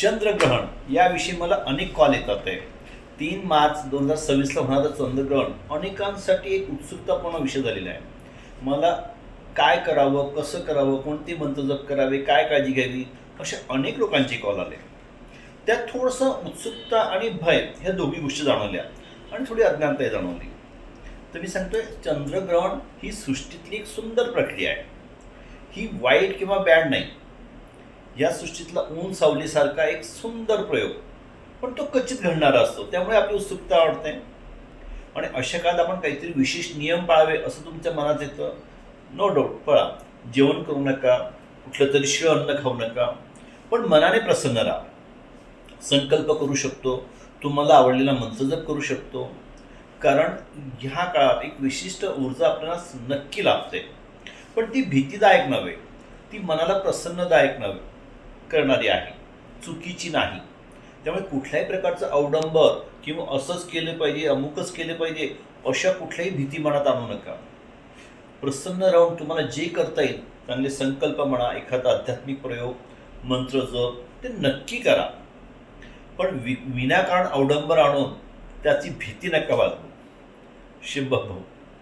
चंद्रग्रहण याविषयी मला अनेक कॉल येतात आहे. 3 मार्च 2026ला होणारं चंद्रग्रहण अनेकांसाठी एक उत्सुकतापूर्ण विषय झालेला आहे. मला काय करावं, कसं करावं, कोणते मंत्र जप करावे, काय काळजी घ्यावी, अशा अनेक लोकांचे कॉल आले. त्यात थोडंसं उत्सुकता आणि भय ह्या दोघी गोष्टी जाणवल्या आणि थोडी अज्ञानताही जाणवली. तर मी सांगतोय, चंद्रग्रहण ही सृष्टीतली एक सुंदर प्रक्रिया आहे. ही वाईट किंवा बॅड नाही. या सृष्टीतला ऊन सावलीसारखा एक सुंदर प्रयोग, पण तो क्वचित घडणारा असतो. त्यामुळे आपली उत्सुकता वाढते आणि अशा काळात आपण काहीतरी विशेष नियम पाळावे असं तुमच्या मनात येतं. नो डाऊट पळा, जेवण करू नका, कुठलं तरी शिळ अन्न खाऊ नका, पण मनाने प्रसन्न राहा. संकल्प करू शकतो, तुम्हाला आवडलेला मंत्र जप करू शकतो, कारण ह्या काळात एक विशिष्ट ऊर्जा आपल्याला नक्की लाभते. पण ती भीतीदायक नव्हे, ती मनाला प्रसन्नदायक नव्हे करणारी आहे, चुकीची नाही. त्यामुळे कुठल्याही प्रकारचं अवडंबर किंवा असंच केलं पाहिजे, अमुकच केलं पाहिजे, अशा कुठल्याही भीती मनात आणू नका. प्रसन्न राहून तुम्हाला जे करता येईल, चांगले संकल्प म्हणा, एखादा आध्यात्मिक प्रयोग, मंत्र जप, ते नक्की करा. पण विनाकारण अवडंबर आणून त्याची भीती नका बाळगू. शुभ भव.